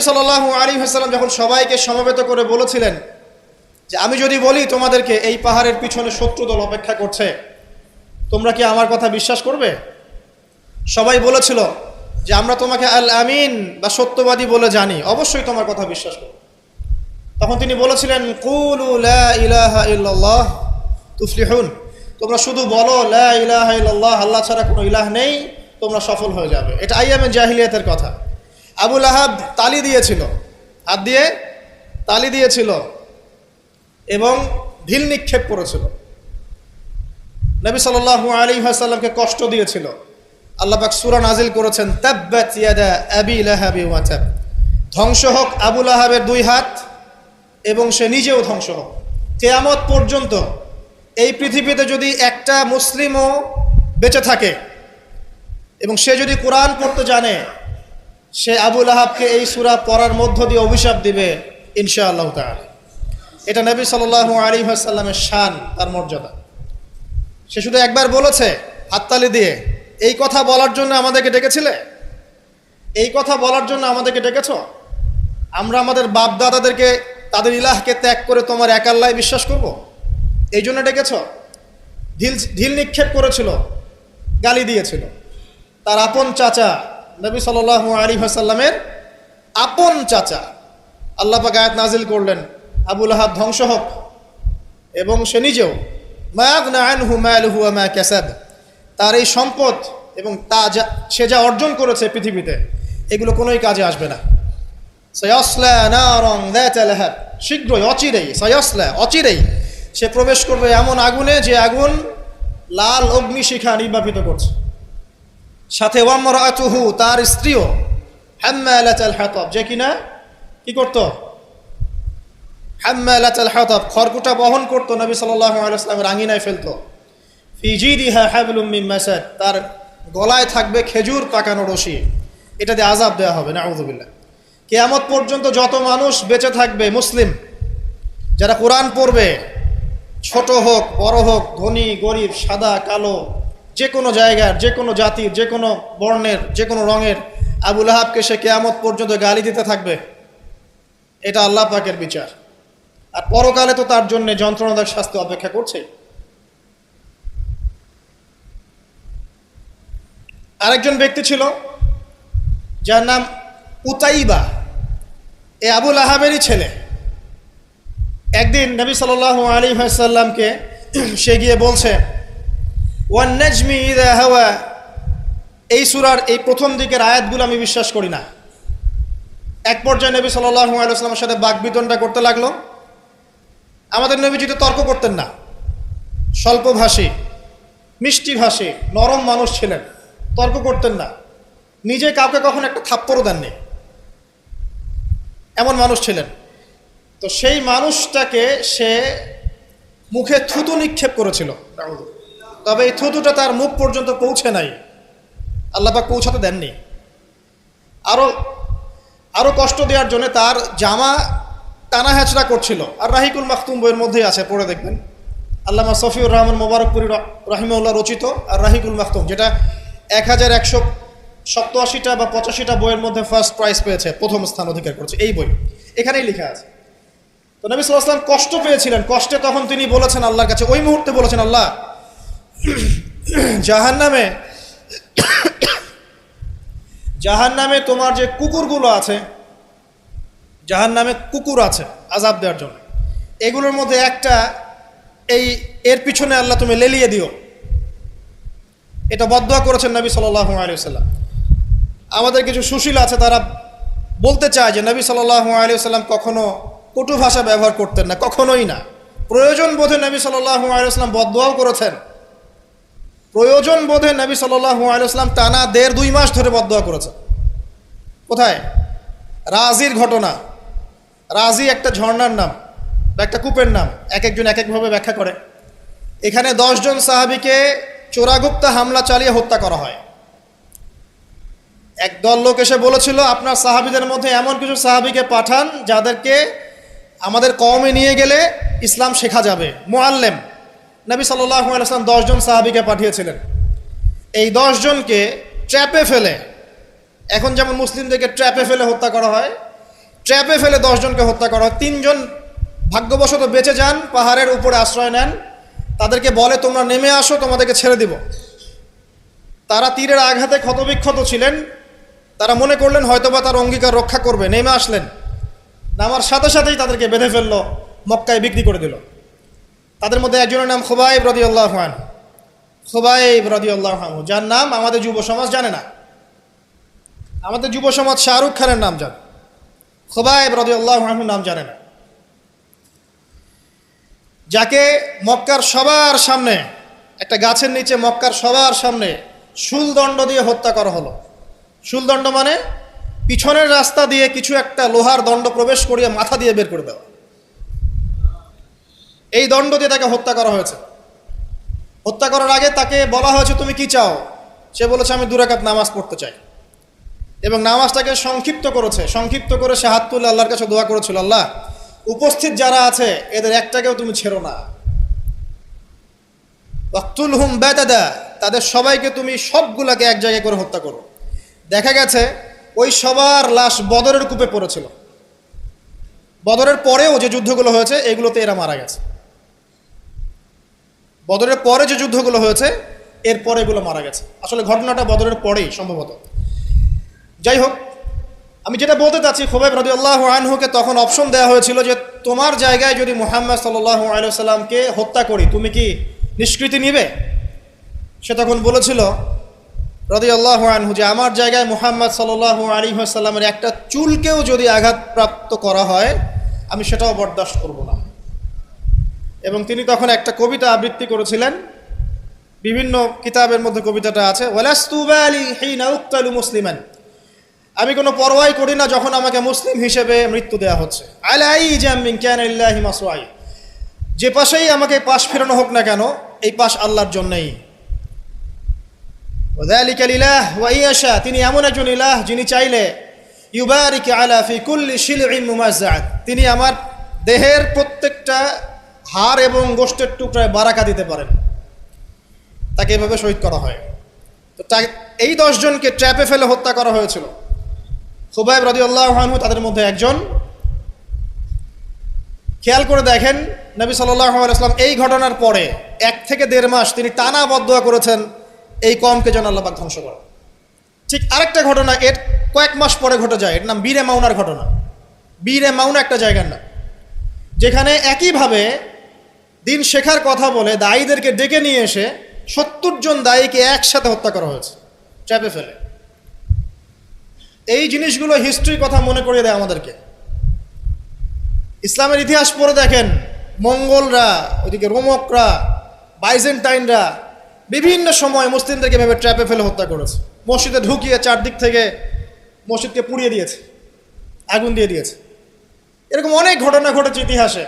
সাল্লাল্লাহু আলাইহি ওয়াসাল্লাম যখন সবাইকে সমবেত করে বলেছিলেন যে আমি যদি বলি তোমাদেরকে এই পাহাড়ের পিছনে শত্রু দল অপেক্ষা করছে, তোমরা কি আমার কথা বিশ্বাস করবে? সবাই বলেছিল যে আমরা তোমাকে আল আমিন বা সত্যবাদী বলে জানি, অবশ্যই তোমার কথা বিশ্বাস করব। তখন তিনি বলেছিলেন কুলু লা ইলাহা ইল্লাল্লাহ তুফলিহুন, তোমরা শুধু বলো লা ইলাহা ইল্লাল্লাহ, আল্লাহ ছাড়া কোনো ইলাহ নেই, তোমরা সফল হয়ে যাবে। এটা আইয়ামে জাহিলিয়াতের কথা। আবু লাহাব তালি দিয়েছিল, হাত দিয়ে তালি দিয়েছিল এবং ঢিল নিক্ষেপ করেছিল, নবী সাল্লাল্লাহু আলাইহি ওয়াসাল্লামকে কষ্ট দিয়েছিল। আল্লাহ পাক সূরা নাজিল করেছেন তাব্বাত ইয়াদা আবি লাহাবি ওয়া তাব, ধ্বংস হোক আবু লাহাবের দুই হাত এবং সে নিজেও ধ্বংস হোক। কিয়ামত পর্যন্ত এই পৃথিবীতে যদি একটা মুসলিমও বেঁচে থাকে এবং সে যদি কোরআন পড়তে জানে, সে আবু লাহাবকে এই সূরা পড়ার মধ্য দিয়ে অভিশাপ দিবে ইনশাআল্লাহ তাআলা। এটা নবী সাল্লাল্লাহু আলাইহি ওয়াসাল্লামের শান, তার মর্যাদা। সে শুধু একবার বলেছে হাততালি দিয়ে, এই কথা বলার জন্য আমাদেরকে ডেকেছিলে? এই কথা বলার জন্য আমাদেরকে ডেকেছ? আমরা আমাদের বাপ দাদাদেরকে, তাদের ইলাহকে ত্যাগ করে তোমার এক আল্লাহ বিশ্বাস করব, এই জন্য ডেকেছ? ঢিল নিক্ষেপ করেছিল, গালি দিয়েছিল। তার আপন চাচা নবী সাল্লাল্লাহু আলাইহি ওয়াসাল্লামের আপন চাচা, আল্লাহ পাক আয়াত নাজিল করলেন আবু লাহাব ধ্বংস হোক এবং সে নিজেও। মা আগনা আনহু মালুহু ওয়া মা কাসাব, তার এই সম্পদ এবং সে যা অর্জন করেছে পৃথিবীতে, এগুলো কোনোই কাজে আসবে না। সায়াসলা নারান যাতা লাহাব, শীঘ্রই অচিরেই, সায়াসলা অচিরেই সে প্রবেশ করবে এমন আগুনে যে আগুন লাল অগ্নিশিখা নির্বাপিত করছে। সাথে ওয়ামরাতুহু, তার স্ত্রীও, হাম্মালাতাল হাতাব, যে কিনা কি করত? হাম্মালাতাল হাতাব, খড়কুটা বহন করতো, নবী সাল্লাল্লাহু আলাইহি ওয়াসাল্লামের আঙিনায় ফেলতো। ফি জিদিহা হাবলুম মিন মাসাদ, তার গলায় থাকবে খেজুর পাকানো রশি, এটাতে আযাব দেওয়া হবে নাউযুবিল্লাহ। কিয়ামত পর্যন্ত যত মানুষ বেঁচে থাকবে মুসলিম, যারা কোরআন পড়বে, ছোট হোক বড় হোক, ধনী গরিব, সাদা কালো, যে কোনো জায়গার, যে কোনো জাতির, যে কোনো বর্ণের, যে কোনো রঙের, আবু লাহাবকে সে কিয়ামত পর্যন্ত গালি দিতে থাকবে। এটা আল্লাহ পাকের বিচার। আর পরকালে তো তার জন্য যন্ত্রণাদায়ক শাস্তি অপেক্ষা করছে। আরেকজন ব্যক্তি ছিল যার নাম উতাইবা, এ আবু লাহাবেরই ছেলে। একদিন নবী সাল্লাল্লাহু আলাইহি ওয়াসাল্লামকে সে গিয়ে বলছে ওয়ান নাজমি ইযা হাওয়া, এই সূরার এই প্রথম দিকের আয়াতগুলো আমি বিশ্বাস করি না। এক পর্যায়ে নবী সাল্লাল্লাহু আলাইহি ওয়াসাল্লামের সাথে বাকবিতণ্ডা করতে লাগলো। আমাদের নবীজি তো তর্ক করতেন না, স্বল্পভাষী, মিষ্টিভাষী, নরম মানুষ ছিলেন, তর্ক করতেন না, নিজে কাউকে কখনো একটা থাপ্পড়ও দেননি, এমন মানুষ ছিলেন। তো সেই মানুষটাকে সে মুখে থুতু নিক্ষেপ করেছিল, তবে এই থুতুটা তার মুখ পর্যন্ত পৌঁছে নাই, আল্লাহ পাক পৌঁছাতে দেননি। আরো কষ্ট দেওয়ার জন্য তার জামা টানা হ্যাচড়া করছিল। আর রাহিকুল মাখতুম বইয়ের মধ্যেই আছে, পড়ে দেখবেন। আল্লামা সফিউর রহমান মোবারকপুরি রাহিমাহুল্লাহ রচিত আর রাহিকুল মাখতুম, যেটা 1187টা বা 85টা বইয়ের মধ্যে ফার্স্ট প্রাইজ পেয়েছে, প্রথম স্থান অধিকার করেছে এই বই, এখানেই লেখা আছে। তো নবী সাল্লাল্লাহু আলাইহি ওয়াসাল্লাম কষ্ট পেয়েছিলেন। কষ্টে তখন তিনি বলেছেন আল্লাহর কাছে, ওই মুহূর্তে বলেছেন, আল্লাহ জাহান্নামে তোমার যে কুকুরগুলো আছে, জাহান্নামে কুকুর আছে আযাব দেওয়ার জন্য, এগুলোর মধ্যে একটা এর পিছনে আল্লাহ তুমি লেলিয়ে দিও। এটা বদদুয়া করেছেন নবী সাল্লাল্লাহু আলাইহি ওয়াসাল্লাম। আমাদের কিছু সুশীল আছে, তারা বলতে চায় যে নবী সাল্লাল্লাহু আলাইহি ওয়াসাল্লাম কখনো কটু ভাষা ব্যবহার করতেন না, কখনোই না। প্রয়োজন বোধে নবী সাল্লাল্লাহু আলাইহি ওয়াসাল্লাম বদদুয়াও করেছেন। প্রয়োজন বোধে নবী সাল্লাল্লাহু আলাইহি ওয়াসাল্লাম টানা 1.5-2 মাস ধরে বদদুয়া করেছেন। কোথায়? রাজির ঘটনা। রাজি একটা ঝর্ণার নাম বা একটা কূপের নাম, এক একজন এক একভাবে ব্যাখ্যা করে। এখানে 10 জন সাহাবীকে চোরাগুপ্তা হামলা চালিয়ে হত্যা করা হয়। একদল লোক এসে বলেছিল, আপনার সাহাবীদের মধ্যে এমন কিছু সাহাবীকে পাঠান যাদেরকে আমাদের কওমে নিয়ে গেলে ইসলাম শেখা যাবে, মুআল্লিম। নবী সাল্লাল্লাহু আলাইহি ওয়াসাল্লাম 10 জন সাহাবীকে পাঠিয়েছিলেন। এই 10 জনকে ট্র্যাপে ফেলে, এখন যেমন মুসলিমদেরকে ট্র্যাপে ফেলে হত্যা করা হয়, ট্র্যাপে ফেলে 10 জনকে হত্যা করা হয়। 3 জন ভাগ্যবশত বেঁচে যান, পাহাড়ের উপরে আশ্রয় নেন। তাদেরকে বলে তোমরা নেমে আসো, তোমাদেরকে ছেড়ে দিব। তারা তীরের আঘাতে ক্ষতবিক্ষত ছিলেন, তারা মনে করলেন হয়তোবা তার অঙ্গীকার রক্ষা করবে, নেমে আসলেন। নামার সাথে সাথেই তাদেরকে বেঁধে ফেললো, মক্কায় বিক্রি করে দিল। তাদের মধ্যে একজনের নাম খুবাইব রাদিয়াল্লাহু আনহু, খুবাইব রাদিয়াল্লাহু আনহু, যার নাম আমাদের যুব সমাজ জানে না। আমাদের যুব সমাজ শাহরুখ খানের নাম জানে, খুবাইব রাদিয়াল্লাহু আনহু নাম জানে না। যাকে মক্কার সবার সামনে, একটা গাছের নিচে মক্কার সবার সামনে শুলদণ্ড দিয়ে হত্যা করা হলো। শুলদণ্ড মানে পিছনের রাস্তা দিয়ে কিছু একটা লোহার দণ্ড প্রবেশ করিয়ে মাথা দিয়ে বের করে দেওয়া। এই দণ্ড দিয়ে তাকে হত্যা করা হয়েছে। হত্যা করার আগে তাকে বলা হয়েছে তুমি কি চাও? সে বলেছে আমি 2 রাকাত নামাজ পড়তে চাই। এবং নামাজটাকে সংক্ষিপ্ত করেছে, সংক্ষিপ্ত করে সে হাত তুলে আল্লাহর কাছে দোয়া করেছিল, আল্লাহ উপস্থিত যারা আছে এদের একটাকেও তুমি ছেড়ো না, ওয়াকতুলহুম বাদাদা, তাদের সবাইকে তুমি সবগুলাকে এক জায়গায় করে হত্যা করো। দেখা গেছে ওই সবার লাশ বদরের কূপে পড়েছিল। বদরের পরেও যে যুদ্ধগুলো হয়েছে এগুলোতে এরা মারা গেছে। বদরের পরে যে যুদ্ধগুলো হয়েছে এরপরে এগুলো মারা গেছে। আসলে ঘটনাটা বদরের পরেই সম্ভবত। যাই হোক, আমি যেটা বলতে চাচ্ছি, খুবাইব রাদিয়াল্লাহু আনহুকে তখন অপশন দেওয়া হয়েছিল যে তোমার জায়গায় যদি মুহাম্মদ সাল্লাল্লাহু আলাইহি ওয়াসাল্লামকে হত্যা করি তুমি কি নিষ্কৃতি নিবে? সে তখন বলেছিল রাদিয়াল্লাহু আনহু যে আমার জায়গায় মুহাম্মদ সাল্লাল্লাহু আলাইহি ওয়াসাল্লামের একটা চুলকেও যদি আঘাতপ্রাপ্ত করা হয় আমি সেটাও বরদাস্ত করব না। এবং তিনি তখন একটা কবিতা আবৃত্তি করেছিলেন, বিভিন্ন কিতাবের মধ্যে কবিতাটা আছে, ওয়ালাস্তু বালি হিনা উক্তালু মুসলিমান, আমি কোনো পরোয়াই করি না যখন আমাকে মুসলিম হিসেবে মৃত্যু দেওয়া হচ্ছে। আলাই জামিন কানা লিল্লাহি মাসওয়াই, যে পাশেই আমাকে পাশ ফেরানো হোক না কেন এই পাশ আল্লাহর জন্যই। ওয়াযালিকা লিলাহ ওয়া ইয়াশা, তিনি এমন একজন ইলাহ যিনি চাইলে ইউবারিক আলা ফি কুল্লি শিলইন মুমাজ্জাআত, তিনি আমার দেহের প্রত্যেকটা হাড় এবং গোশতের টুকরায় বারাকা দিতে পারেন। তাকে এভাবে শহীদ করা হয়। তো এই 10 জনকে ট্র্যাপে ফেলে হত্যা করা হয়েছিল। খুবাইব রাদিয়াল্লাহু আনহু তাদের মধ্যে একজন। খেয়াল করে দেখেন নবী সাল্লাল্লাহু আলাইহি ওয়াসাল্লাম এই ঘটনার পরে 1 থেকে 1.5 মাস তিনি টানা বদদুয়া করেছেন এই কওমকে যেন আল্লাহ পাক ধ্বংস করে। ঠিক আরেকটা ঘটনা এর কয়েক মাস পরে ঘটে যায়, এর নাম বীরে মাউনার ঘটনা। বীরে মাউনা একটা জায়গার নাম, যেখানে একইভাবে দিন শেখার কথা বলে দায়ীদেরকে ডেকে নিয়ে এসে 70 জন দায়ীকে একসাথে হত্যা করা হয়েছে ট্র্যাপে ফেলে। এই জিনিসগুলো হিস্ট্রির কথা মনে করিয়ে দেয় আমাদেরকে। ইসলামের ইতিহাস পড়ে দেখেন, মঙ্গলরা, ওইদিকে রোমকরা, বাইজেন্টাইনরা বিভিন্ন সময় মুসলিমদেরকে এভাবে ট্র্যাপে ফেলে হত্যা করেছে। মসজিদে ঢুকিয়ে চারদিক থেকে মসজিদকে পুড়িয়ে দিয়েছে, আগুন দিয়ে দিয়েছে। এরকম অনেক ঘটনা ঘটেছে ইতিহাসে।